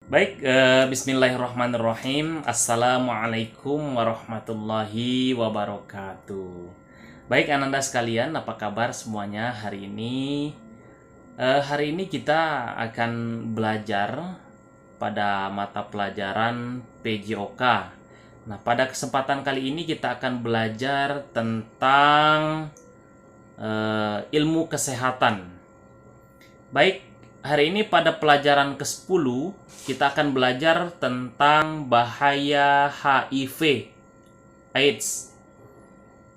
Baik, bismillahirrahmanirrahim. Assalamualaikum warahmatullahi wabarakatuh. Baik, Ananda sekalian, apa kabar semuanya hari ini? Hari ini kita akan belajar pada mata pelajaran PJOK. Nah, pada kesempatan kali ini kita akan belajar tentang ilmu kesehatan. Baik, hari ini pada pelajaran ke-10 kita akan belajar tentang bahaya HIV AIDS.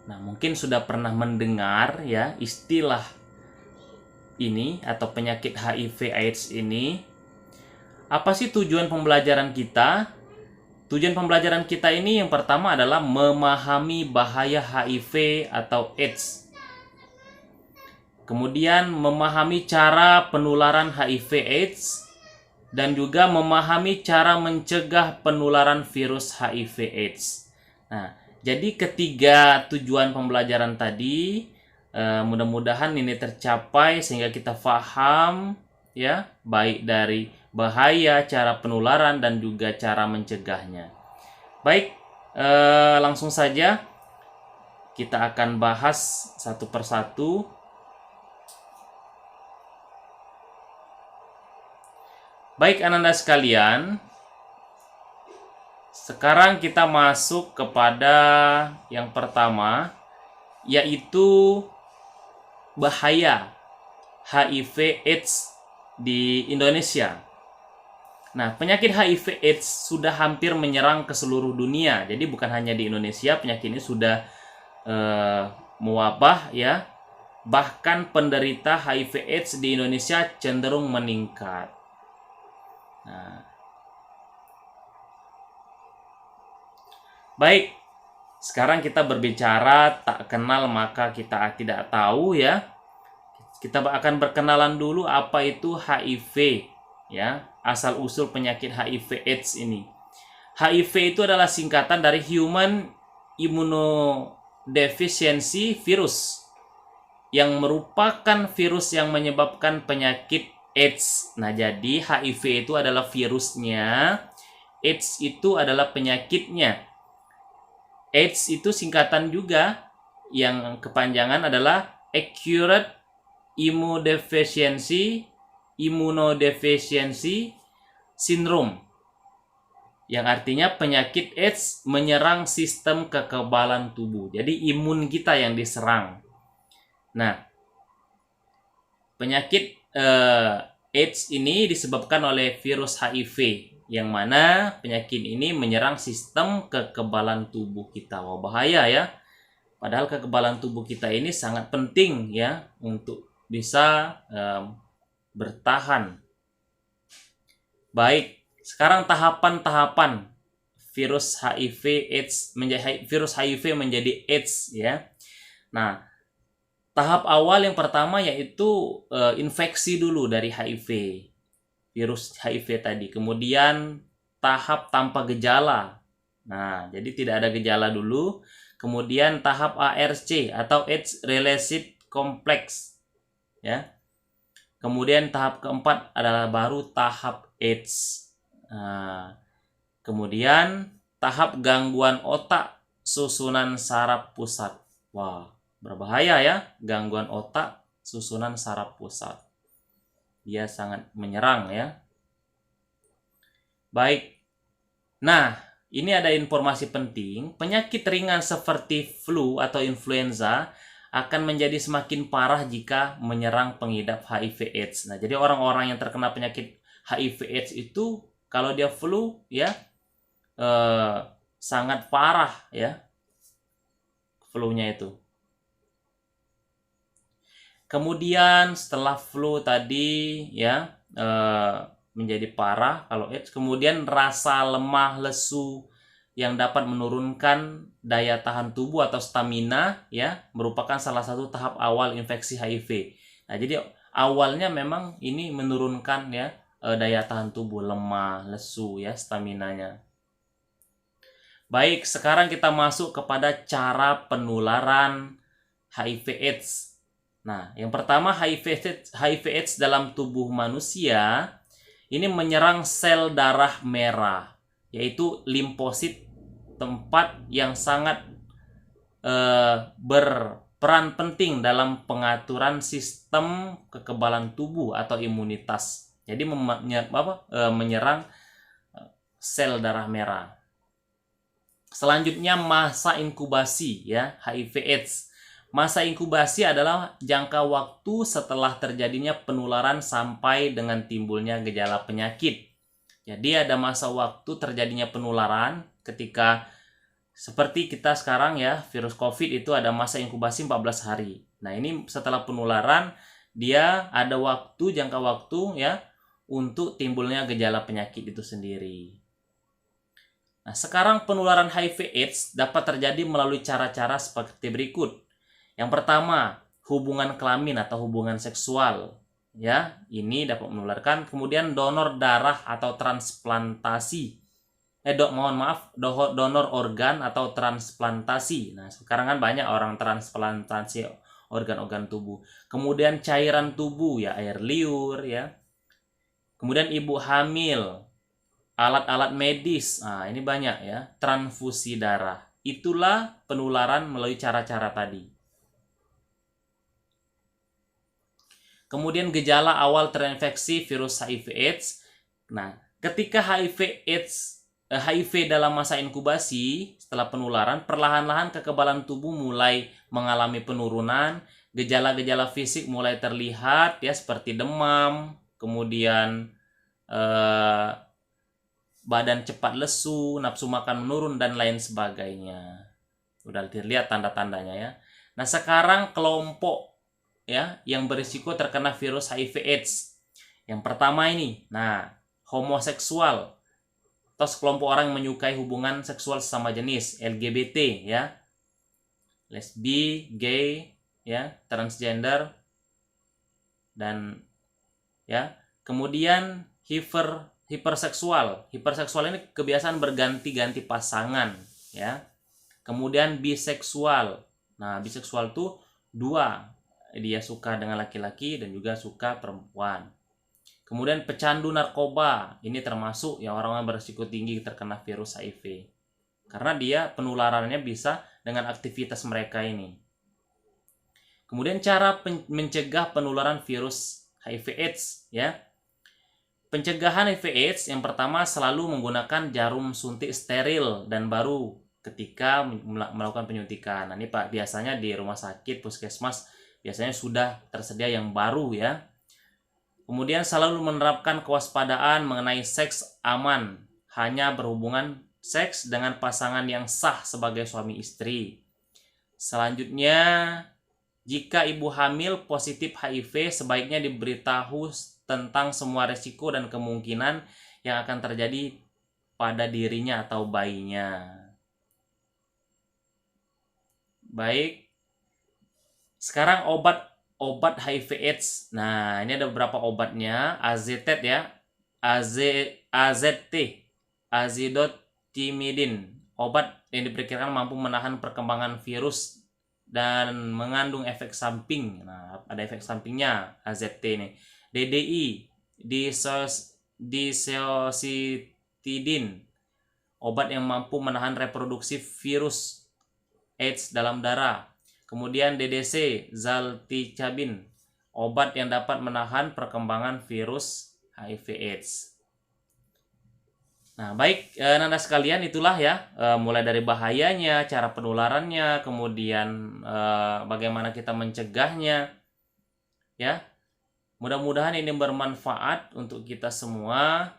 Nah, mungkin sudah pernah mendengar ya istilah ini atau penyakit HIV AIDS ini. Apa sih tujuan pembelajaran kita? Tujuan pembelajaran kita ini yang pertama adalah memahami bahaya HIV atau AIDS. Kemudian memahami cara penularan HIV/AIDS dan juga memahami cara mencegah penularan virus HIV/AIDS. Nah, jadi ketiga tujuan pembelajaran tadi mudah-mudahan ini tercapai sehingga kita paham ya, baik dari bahaya, cara penularan dan juga cara mencegahnya. Baik, langsung saja kita akan bahas satu persatu. Baik, Ananda sekalian, sekarang kita masuk kepada yang pertama, yaitu bahaya HIV/AIDS di Indonesia. Nah, penyakit HIV/AIDS sudah hampir menyerang ke seluruh dunia. Jadi bukan hanya di Indonesia, penyakit ini sudah mewabah ya. Bahkan penderita HIV/AIDS di Indonesia cenderung meningkat. Nah, baik, sekarang kita berbicara tak kenal maka kita tidak tahu ya. Kita akan berkenalan dulu apa itu HIV ya, asal usul penyakit HIV/AIDS ini. HIV itu adalah singkatan dari Human Immunodeficiency Virus yang merupakan virus yang menyebabkan penyakit AIDS. Nah, jadi HIV itu adalah virusnya, AIDS itu adalah penyakitnya. AIDS itu singkatan juga yang kepanjangan adalah Acute Immunodeficiency Syndrome, yang artinya penyakit AIDS menyerang sistem kekebalan tubuh. Jadi imun kita yang diserang. Nah, penyakit AIDS ini disebabkan oleh virus HIV, yang mana penyakit ini menyerang sistem kekebalan tubuh kita. Wah, bahaya ya. Padahal kekebalan tubuh kita ini sangat penting ya untuk bisa bertahan. Baik, sekarang tahapan-tahapan virus HIV/AIDS menjadi AIDS ya. Nah, tahap awal yang pertama yaitu infeksi dulu dari HIV, virus HIV tadi. Kemudian tahap tanpa gejala. Nah, jadi tidak ada gejala dulu. Kemudian tahap ARC atau AIDS Related Complex. Ya. Kemudian tahap keempat adalah baru tahap AIDS. Nah, kemudian tahap gangguan otak susunan saraf pusat. Wah, berbahaya ya, gangguan otak susunan saraf pusat. Dia sangat menyerang ya. Baik. Nah, ini ada informasi penting. Penyakit ringan seperti flu atau influenza akan menjadi semakin parah jika menyerang pengidap HIV/AIDS. Nah, jadi orang-orang yang terkena penyakit HIV/AIDS itu kalau dia flu ya sangat parah ya flu-nya itu. Kemudian setelah flu tadi ya menjadi parah kalau AIDS, kemudian rasa lemah, lesu yang dapat menurunkan daya tahan tubuh atau stamina ya merupakan salah satu tahap awal infeksi HIV. Nah, jadi awalnya memang ini menurunkan ya daya tahan tubuh, lemah, lesu ya staminanya. Baik, sekarang kita masuk kepada cara penularan HIV/AIDS. Nah, yang pertama HIV/AIDS dalam tubuh manusia Ini menyerang sel darah merah, yaitu limfosit, tempat yang sangat berperan penting dalam pengaturan sistem kekebalan tubuh atau imunitas. Jadi menyerang sel darah merah. Selanjutnya masa inkubasi, ya, HIV/AIDS. Masa inkubasi adalah jangka waktu setelah terjadinya penularan sampai dengan timbulnya gejala penyakit. Jadi ada masa waktu terjadinya penularan ketika seperti kita sekarang ya, virus COVID itu ada masa inkubasi 14 hari. Nah, ini setelah penularan dia ada jangka waktu ya untuk timbulnya gejala penyakit itu sendiri. Nah, sekarang penularan HIV/AIDS dapat terjadi melalui cara-cara seperti berikut. Yang pertama, hubungan kelamin atau hubungan seksual. Ya, ini dapat menularkan. Kemudian donor darah atau transplantasi. Donor organ atau transplantasi. Nah, sekarang kan banyak orang transplantasi organ-organ tubuh. Kemudian cairan tubuh, ya, air liur, ya. Kemudian ibu hamil, alat-alat medis. Nah, ini banyak ya, transfusi darah. Itulah penularan melalui cara-cara tadi. Kemudian gejala awal terinfeksi virus HIV/AIDS. Nah, ketika HIV dalam masa inkubasi setelah penularan, perlahan-lahan kekebalan tubuh mulai mengalami penurunan, gejala-gejala fisik mulai terlihat ya seperti demam, kemudian badan cepat lesu, nafsu makan menurun dan lain sebagainya. Udah terlihat tanda-tandanya ya. Nah, sekarang kelompok ya yang berisiko terkena virus HIV/AIDS. Yang pertama ini, nah, homoseksual atau sekelompok orang yang menyukai hubungan seksual sesama jenis, LGBT ya, lesbi, gay ya, transgender dan ya. Kemudian hiperseksual ini kebiasaan berganti-ganti pasangan ya. Kemudian biseksual. Nah, biseksual tuh dua, dia suka dengan laki-laki dan juga suka perempuan. Kemudian pecandu narkoba, ini termasuk ya orang-orang berisiko tinggi terkena virus HIV. Karena dia penularannya bisa dengan aktivitas mereka ini. Kemudian cara mencegah penularan virus HIV/AIDS ya. Pencegahan HIV/AIDS yang pertama selalu menggunakan jarum suntik steril dan baru ketika melakukan penyuntikan. Nah, ini Pak, biasanya di rumah sakit, puskesmas biasanya sudah tersedia yang baru ya. Kemudian selalu menerapkan kewaspadaan mengenai seks aman, hanya berhubungan seks dengan pasangan yang sah sebagai suami istri. Selanjutnya, jika ibu hamil positif HIV, sebaiknya diberitahu tentang semua resiko dan kemungkinan yang akan terjadi pada dirinya atau bayinya. Baik. Sekarang obat HIV/AIDS. Nah, ini ada beberapa obatnya. AZT ya. AZT, azidotimidin. Obat yang diperkirakan mampu menahan perkembangan virus dan mengandung efek samping. Nah, ada efek sampingnya AZT ini. DDI, disositidin, obat yang mampu menahan reproduksi virus AIDS dalam darah. Kemudian DDC, zalticabin, obat yang dapat menahan perkembangan virus HIV/AIDS. Nah, baik Nanda sekalian, itulah ya mulai dari bahayanya, cara penularannya, kemudian bagaimana kita mencegahnya ya. Mudah-mudahan ini bermanfaat untuk kita semua.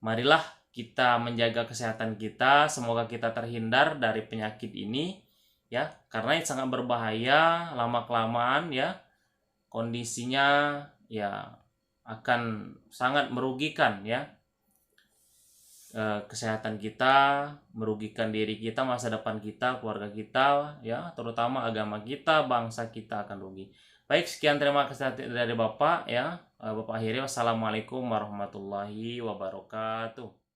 Marilah kita menjaga kesehatan kita, semoga kita terhindar dari penyakit ini ya, karena itu sangat berbahaya. Lama-kelamaan ya kondisinya ya akan sangat merugikan ya, kesehatan kita, merugikan diri kita, masa depan kita, keluarga kita ya, terutama agama kita, bangsa kita akan rugi. Baik, sekian, terima kasih dari Bapak ya. Bapak akhiri, wassalamualaikum warahmatullahi wabarakatuh.